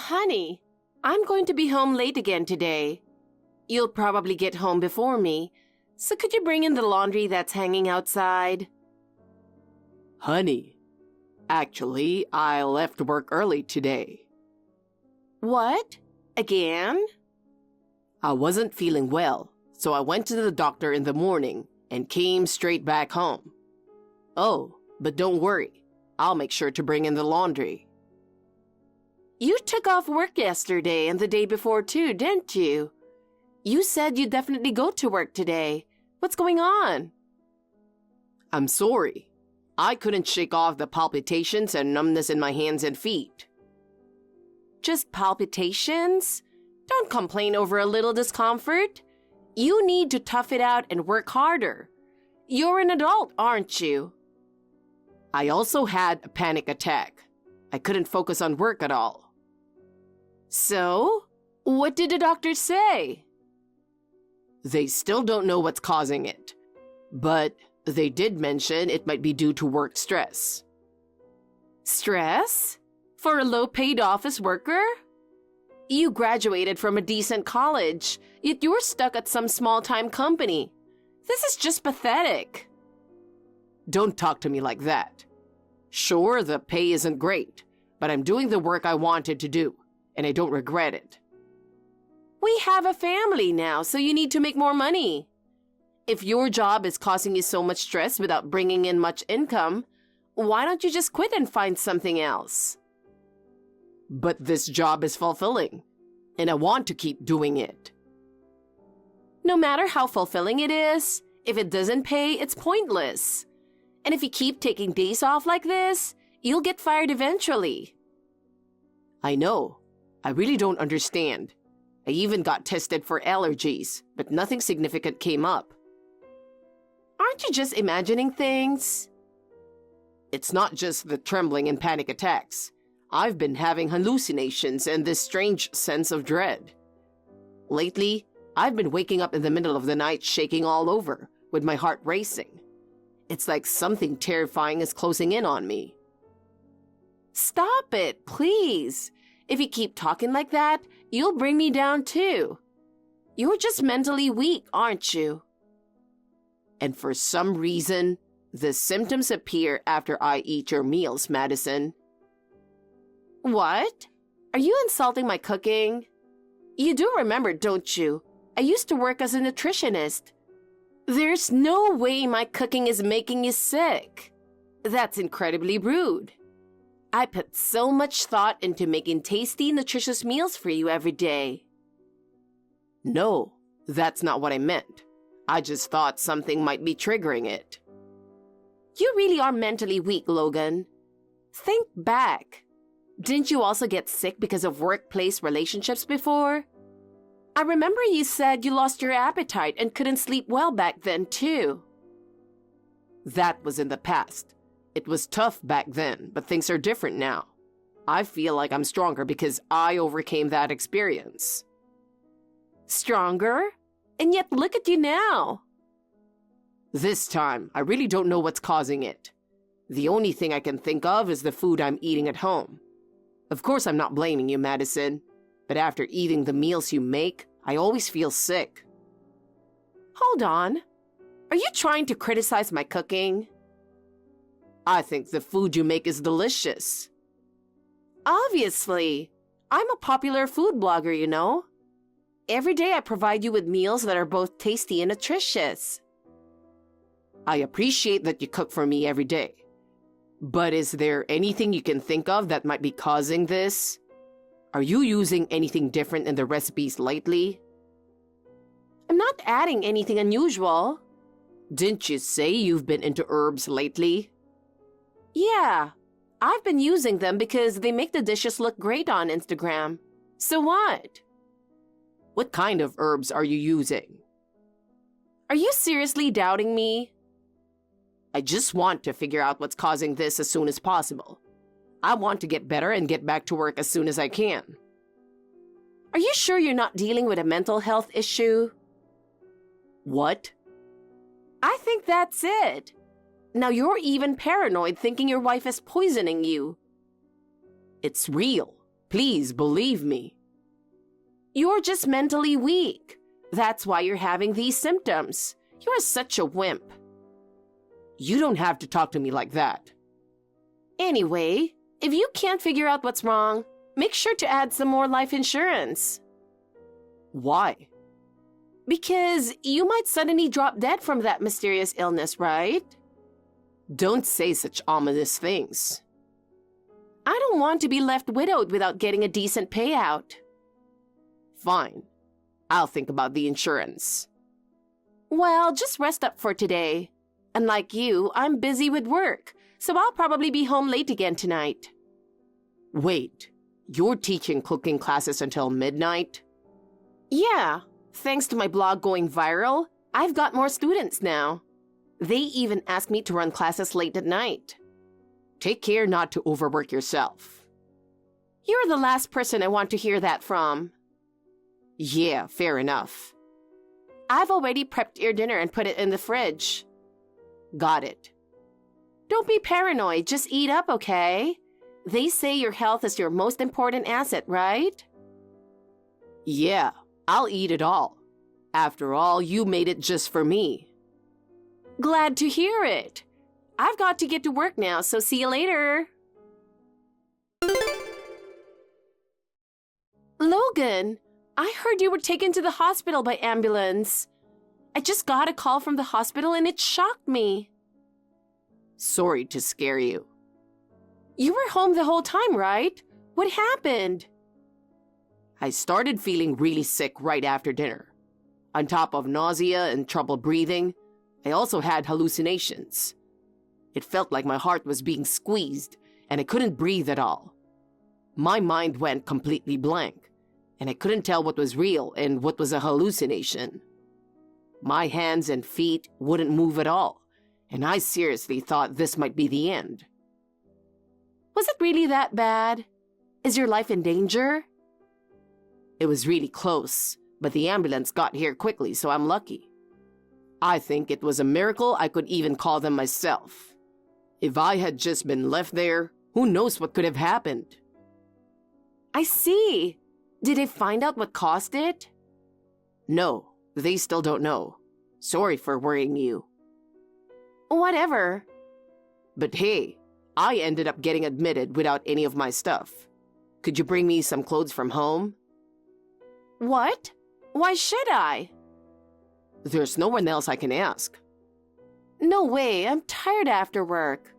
Honey, I'm going to be home late again today. You'll probably get home before me, so could you bring in the laundry that's hanging outside? Honey, actually, I left work early today. What? Again? I wasn't feeling well, so I went to the doctor in the morning and came straight back home. Oh, but don't worry, I'll make sure to bring in the laundry. You took off work yesterday and the day before too, didn't you? You said you'd definitely go to work today. What's going on? I'm sorry. I couldn't shake off the palpitations and numbness in my hands and feet. Just palpitations? Don't complain over a little discomfort. You need to tough it out and work harder. You're an adult, aren't you? I also had a panic attack. I couldn't focus on work at all. So, what did the doctor say? They still don't know what's causing it, but they did mention it might be due to work stress. Stress? For a low-paid office worker? You graduated from a decent college, yet you're stuck at some small-time company. This is just pathetic. Don't talk to me like that. Sure, the pay isn't great, but I'm doing the work I wanted to do, and I don't regret it. We have a family now, so you need to make more money. If your job is causing you so much stress without bringing in much income, why don't you just quit and find something else? But this job is fulfilling, and I want to keep doing it. No matter how fulfilling it is, if it doesn't pay, it's pointless. And if you keep taking days off like this, you'll get fired eventually. I know. I really don't understand. I even got tested for allergies, but nothing significant came up. Aren't you just imagining things? It's not just the trembling and panic attacks. I've been having hallucinations and this strange sense of dread. Lately, I've been waking up in the middle of the night shaking all over, with my heart racing. It's like something terrifying is closing in on me. Stop it, please. If you keep talking like that, you'll bring me down too. You're just mentally weak, aren't you? And for some reason, the symptoms appear after I eat your meals, Madison. What? Are you insulting my cooking? You do remember, don't you? I used to work as a nutritionist. There's no way my cooking is making you sick. That's incredibly rude. I put so much thought into making tasty, nutritious meals for you every day. No, that's not what I meant. I just thought something might be triggering it. You really are mentally weak, Logan. Think back. Didn't you also get sick because of workplace relationships before? I remember you said you lost your appetite and couldn't sleep well back then, too. That was in the past. It was tough back then, but things are different now. I feel like I'm stronger because I overcame that experience. Stronger? And yet look at you now. This time, I really don't know what's causing it. The only thing I can think of is the food I'm eating at home. Of course, I'm not blaming you, Madison, but after eating the meals you make, I always feel sick. Hold on. Are you trying to criticize my cooking? I think the food you make is delicious. Obviously. I'm a popular food blogger, you know. Every day I provide you with meals that are both tasty and nutritious. I appreciate that you cook for me every day. But is there anything you can think of that might be causing this? Are you using anything different in the recipes lately? I'm not adding anything unusual. Didn't you say you've been into herbs lately? Yeah, I've been using them because they make the dishes look great on Instagram. So what? What kind of herbs are you using? Are you seriously doubting me? I just want to figure out what's causing this as soon as possible. I want to get better and get back to work as soon as I can. Are you sure you're not dealing with a mental health issue? What? I think that's it. Now you're even paranoid thinking your wife is poisoning you. It's real. Please believe me. You're just mentally weak. That's why you're having these symptoms. You're such a wimp. You don't have to talk to me like that. Anyway, if you can't figure out what's wrong, make sure to add some more life insurance. Why? Because you might suddenly drop dead from that mysterious illness, right? Don't say such ominous things. I don't want to be left widowed without getting a decent payout. Fine. I'll think about the insurance. Well, just rest up for today. Unlike you, I'm busy with work, so I'll probably be home late again tonight. Wait, you're teaching cooking classes until midnight? Yeah, thanks to my blog going viral, I've got more students now. They even ask me to run classes late at night. Take care not to overwork yourself. You're the last person I want to hear that from. Yeah, fair enough. I've already prepped your dinner and put it in the fridge. Got it. Don't be paranoid, just eat up, okay? They say your health is your most important asset, right? Yeah, I'll eat it all. After all, you made it just for me. Glad to hear it. I've got to get to work now, so see you later. Logan, I heard you were taken to the hospital by ambulance. I just got a call from the hospital and it shocked me. Sorry to scare you. You were home the whole time, right? What happened? I started feeling really sick right after dinner. On top of nausea and trouble breathing, I also had hallucinations. It felt like my heart was being squeezed and I couldn't breathe at all. My mind went completely blank and I couldn't tell what was real and what was a hallucination. My hands and feet wouldn't move at all, and I seriously thought this might be the end. Was it really that bad? Is your life in danger? It was really close, but the ambulance got here quickly, so I'm lucky. I think it was a miracle I could even call them myself. If I had just been left there, who knows what could have happened? I see. Did they find out what caused it? No, they still don't know. Sorry for worrying you. Whatever. But hey, I ended up getting admitted without any of my stuff. Could you bring me some clothes from home? What? Why should I? There's no one else I can ask. No way, I'm tired after work.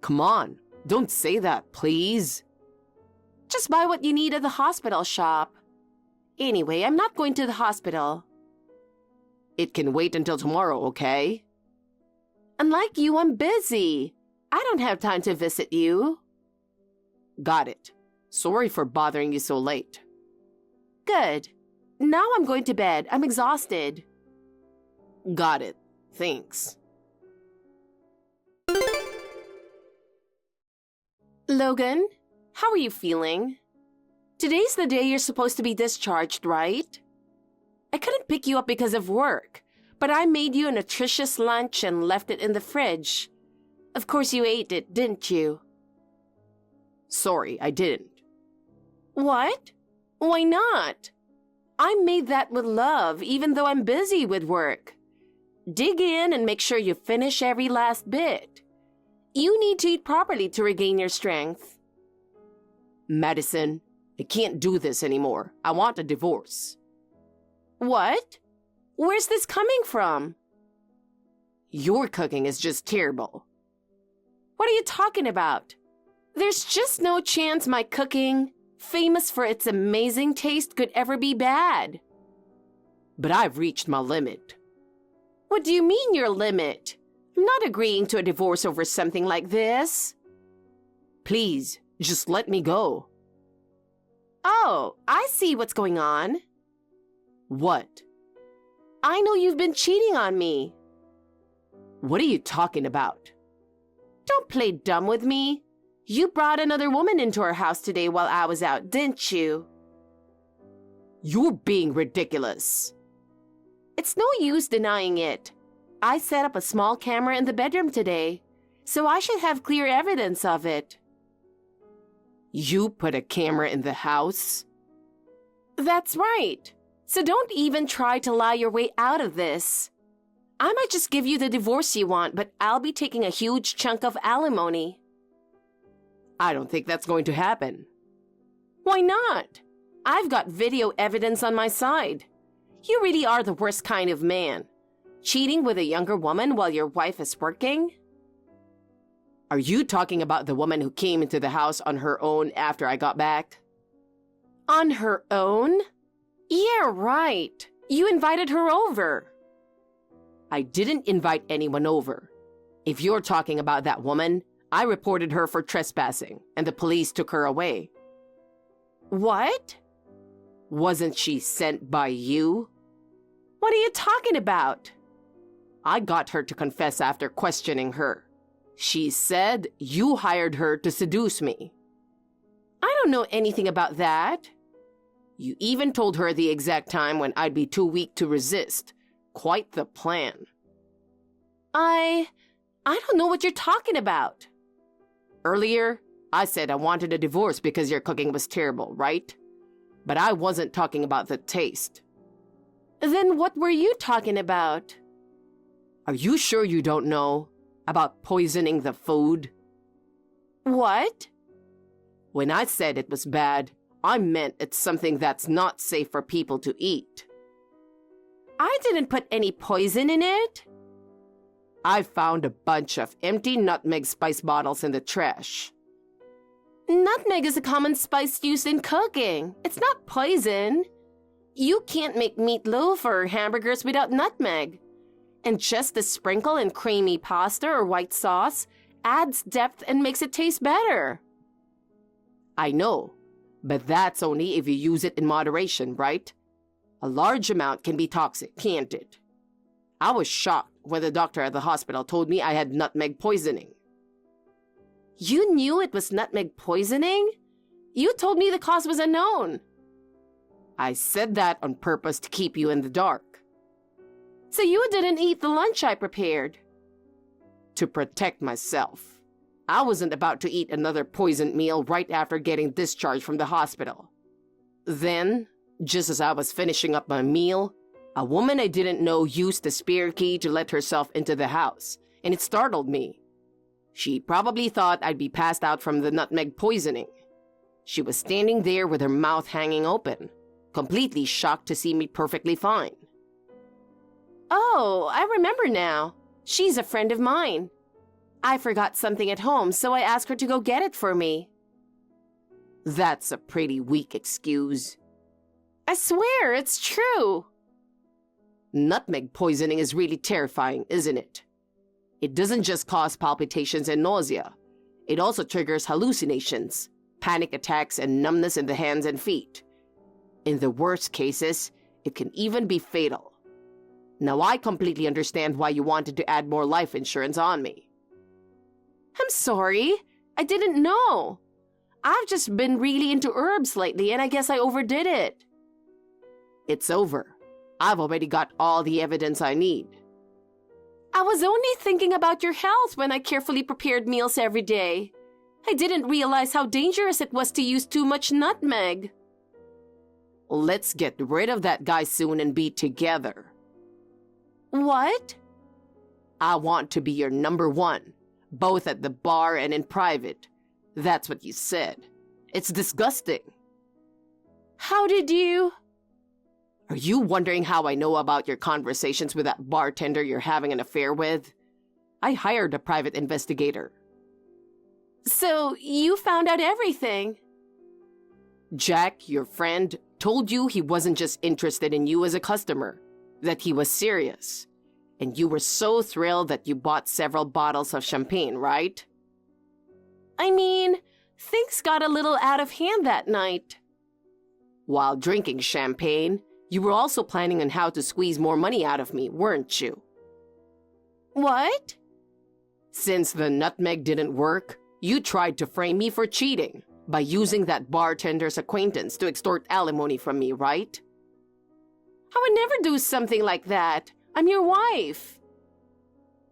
Come on, don't say that, please. Just buy what you need at the hospital shop. Anyway, I'm not going to the hospital. It can wait until tomorrow, okay? Unlike you, I'm busy. I don't have time to visit you. Got it. Sorry for bothering you so late. Good. Now I'm going to bed. I'm exhausted. Got it. Thanks. Logan, how are you feeling? Today's the day you're supposed to be discharged, right? I couldn't pick you up because of work, but I made you a nutritious lunch and left it in the fridge. Of course you ate it, didn't you? Sorry, I didn't. What? Why not? I made that with love, even though I'm busy with work. Dig in and make sure you finish every last bit. You need to eat properly to regain your strength. Madison, I can't do this anymore. I want a divorce. What? Where's this coming from? Your cooking is just terrible. What are you talking about? There's just no chance my cooking, famous for its amazing taste, could ever be bad. But I've reached my limit. What do you mean your limit? I'm not agreeing to a divorce over something like this. Please, just let me go. Oh, I see what's going on. What? I know you've been cheating on me. What are you talking about? Don't play dumb with me. You brought another woman into our house today while I was out, didn't you? You're being ridiculous. It's no use denying it. I set up a small camera in the bedroom today, so I should have clear evidence of it. You put a camera in the house? That's right. So don't even try to lie your way out of this. I might just give you the divorce you want, but I'll be taking a huge chunk of alimony. I don't think that's going to happen. Why not? I've got video evidence on my side. You really are the worst kind of man. Cheating with a younger woman while your wife is working? Are you talking about the woman who came into the house on her own after I got back? On her own? Yeah, right. You invited her over. I didn't invite anyone over. If you're talking about that woman, I reported her for trespassing, and the police took her away. What? Wasn't she sent by you? What are you talking about? I got her to confess after questioning her. She said you hired her to seduce me. I don't know anything about that. You even told her the exact time when I'd be too weak to resist. Quite the plan. I don't know what you're talking about. Earlier, I said I wanted a divorce because your cooking was terrible, right? But I wasn't talking about the taste. Then what were you talking about? Are you sure you don't know about poisoning the food? What? When I said it was bad, I meant it's something that's not safe for people to eat. I didn't put any poison in it. I found a bunch of empty nutmeg spice bottles in the trash. Nutmeg is a common spice used in cooking. It's not poison. You can't make meatloaf or hamburgers without nutmeg. And just a sprinkle in creamy pasta or white sauce adds depth and makes it taste better. I know, but that's only if you use it in moderation, right? A large amount can be toxic, can't it? I was shocked when the doctor at the hospital told me I had nutmeg poisoning. You knew it was nutmeg poisoning? You told me the cause was unknown. I said that on purpose to keep you in the dark. So you didn't eat the lunch I prepared? To protect myself. I wasn't about to eat another poisoned meal right after getting discharged from the hospital. Then, just as I was finishing up my meal, a woman I didn't know used the spare key to let herself into the house, and it startled me. She probably thought I'd be passed out from the nutmeg poisoning. She was standing there with her mouth hanging open, completely shocked to see me perfectly fine. Oh, I remember now. She's a friend of mine. I forgot something at home, so I asked her to go get it for me. That's a pretty weak excuse. I swear, it's true. Nutmeg poisoning is really terrifying, isn't it? It doesn't just cause palpitations and nausea. It also triggers hallucinations, panic attacks, and numbness in the hands and feet. In the worst cases, it can even be fatal. Now I completely understand why you wanted to add more life insurance on me. I'm sorry. I didn't know. I've just been really into herbs lately, and I guess I overdid it. It's over. I've already got all the evidence I need. I was only thinking about your health when I carefully prepared meals every day. I didn't realize how dangerous it was to use too much nutmeg. Let's get rid of that guy soon and be together. What? I want to be your number one, both at the bar and in private. That's what you said. It's disgusting. How did you? Are you wondering how I know about your conversations with that bartender you're having an affair with? I hired a private investigator. So you found out everything? Jack, your friend, told you he wasn't just interested in you as a customer, that he was serious. And you were so thrilled that you bought several bottles of champagne, right? I mean, things got a little out of hand that night. While drinking champagne, you were also planning on how to squeeze more money out of me, weren't you? What? Since the nutmeg didn't work, you tried to frame me for cheating by using that bartender's acquaintance to extort alimony from me, right? I would never do something like that. I'm your wife.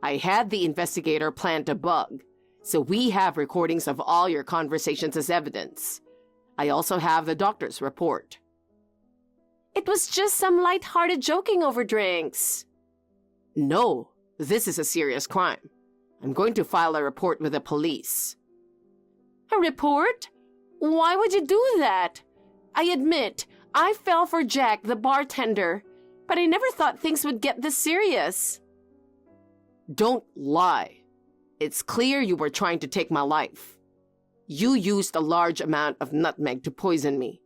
I had the investigator plant a bug, So we have recordings of all your conversations as evidence. I also have the doctor's report. It was just some light-hearted joking over drinks. No, this is a serious crime. I'm going to file a report with the police. A report? Why would you do that? I admit, I fell for Jack, the bartender, but I never thought things would get this serious. Don't lie. It's clear you were trying to take my life. You used a large amount of nutmeg to poison me,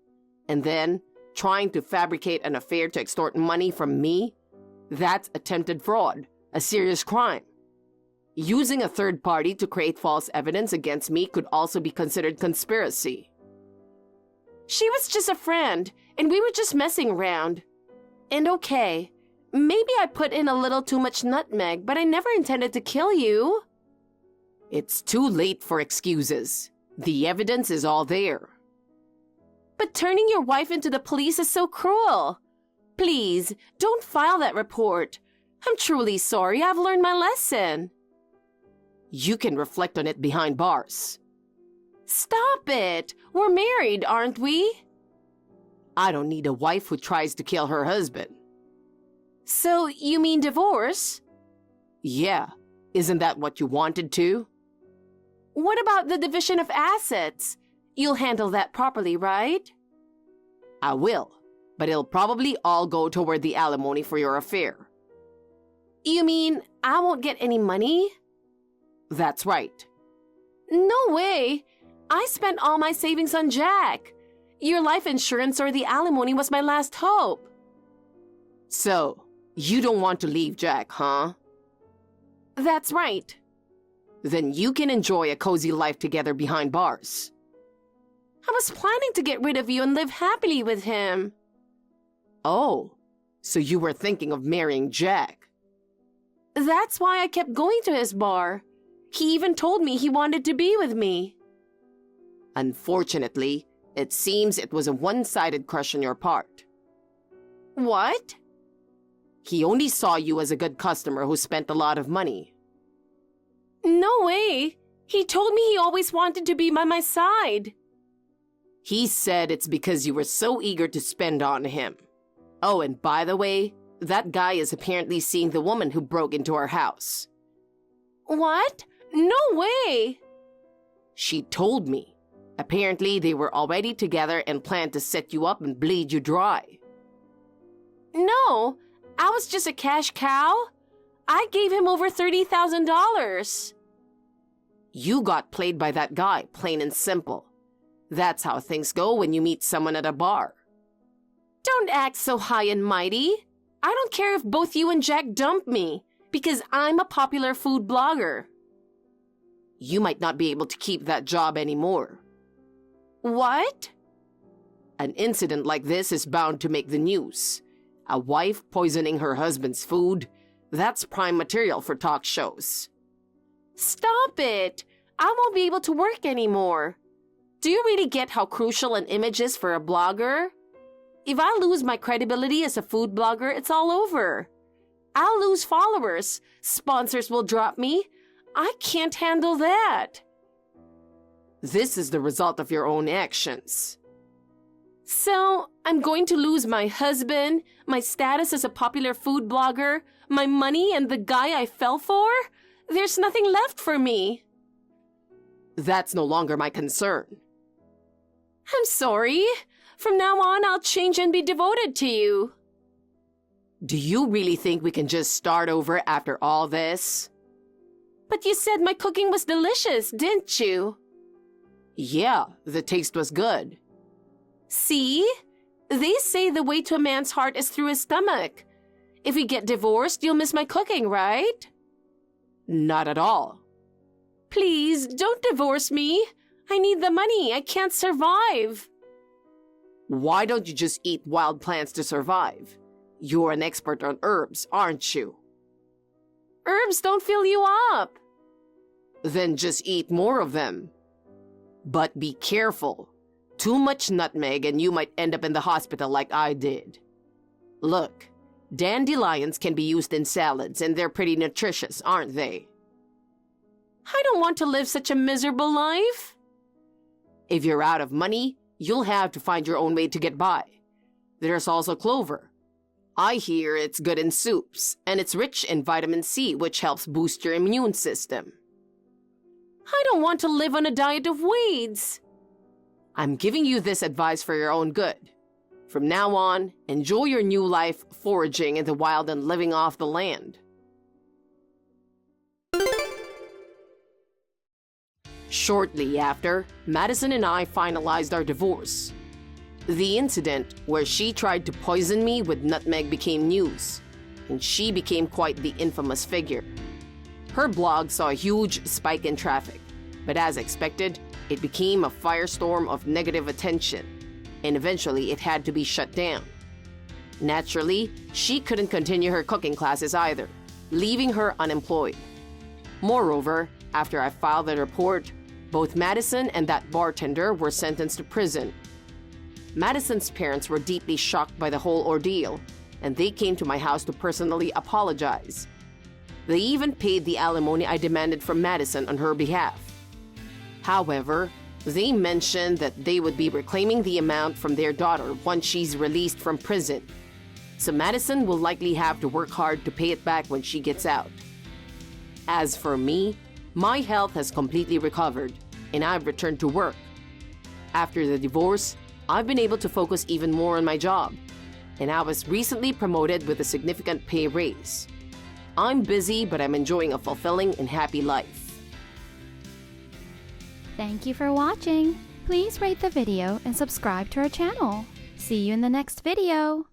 and then trying to fabricate an affair to extort money from me? That's attempted fraud, a serious crime. Using a third party to create false evidence against me could also be considered conspiracy. She was just a friend, and we were just messing around. And okay, maybe I put in a little too much nutmeg, but I never intended to kill you. It's too late for excuses. The evidence is all there. But turning your wife into the police is so cruel. Please, don't file that report. I'm truly sorry. I've learned my lesson. You can reflect on it behind bars. Stop it. We're married, aren't we? I don't need a wife who tries to kill her husband. So you mean divorce? Yeah. Isn't that what you wanted to? What about the division of assets? You'll handle that properly, right? I will, but it'll probably all go toward the alimony for your affair. You mean I won't get any money? That's right. No way. I spent all my savings on Jack. Your life insurance or the alimony was my last hope. So, you don't want to leave Jack, huh? That's right. Then you can enjoy a cozy life together behind bars. I was planning to get rid of you and live happily with him. Oh, so you were thinking of marrying Jack. That's why I kept going to his bar. He even told me he wanted to be with me. Unfortunately, it seems it was a one-sided crush on your part. What? He only saw you as a good customer who spent a lot of money. No way. He told me he always wanted to be by my side. He said it's because you were so eager to spend on him. Oh, and by the way, that guy is apparently seeing the woman who broke into our house. What? No way. She told me. Apparently, they were already together and planned to set you up and bleed you dry. No, I was just a cash cow. I gave him over $30,000. You got played by that guy, plain and simple. That's how things go when you meet someone at a bar. Don't act so high and mighty. I don't care if both you and Jack dump me, because I'm a popular food blogger. You might not be able to keep that job anymore. What? An incident like this is bound to make the news. A wife poisoning her husband's food, that's prime material for talk shows. Stop it! I won't be able to work anymore. Do you really get how crucial an image is for a blogger? If I lose my credibility as a food blogger, it's all over. I'll lose followers. Sponsors will drop me. I can't handle that. This is the result of your own actions. So, I'm going to lose my husband, my status as a popular food blogger, my money, and the guy I fell for? There's nothing left for me. That's no longer my concern. I'm sorry. From now on, I'll change and be devoted to you. Do you really think we can just start over after all this? But you said my cooking was delicious, didn't you? Yeah, the taste was good. See? They say the way to a man's heart is through his stomach. If we get divorced, you'll miss my cooking, right? Not at all. Please, don't divorce me. I need the money. I can't survive. Why don't you just eat wild plants to survive? You're an expert on herbs, aren't you? Herbs don't fill you up. Then just eat more of them. But be careful. Too much nutmeg and you might end up in the hospital like I did. Look, dandelions can be used in salads and they're pretty nutritious, aren't they? I don't want to live such a miserable life. If you're out of money, you'll have to find your own way to get by. There's also clover. I hear it's good in soups, and it's rich in vitamin C, which helps boost your immune system. I don't want to live on a diet of weeds. I'm giving you this advice for your own good. From now on, enjoy your new life foraging in the wild and living off the land. Shortly after, Madison and I finalized our divorce. The incident where she tried to poison me with nutmeg became news, and she became quite the infamous figure. Her blog saw a huge spike in traffic, but as expected, it became a firestorm of negative attention, and eventually it had to be shut down. Naturally, she couldn't continue her cooking classes either, leaving her unemployed. Moreover, after I filed the report, both Madison and that bartender were sentenced to prison. Madison's parents were deeply shocked by the whole ordeal, and they came to my house to personally apologize. They even paid the alimony I demanded from Madison on her behalf. However, they mentioned that they would be reclaiming the amount from their daughter once she's released from prison. So Madison will likely have to work hard to pay it back when she gets out. As for me, my health has completely recovered, and I've returned to work. After the divorce, I've been able to focus even more on my job, and I was recently promoted with a significant pay raise. I'm busy, but I'm enjoying a fulfilling and happy life. Thank you for watching. Please rate the video and subscribe to our channel. See you in the next video.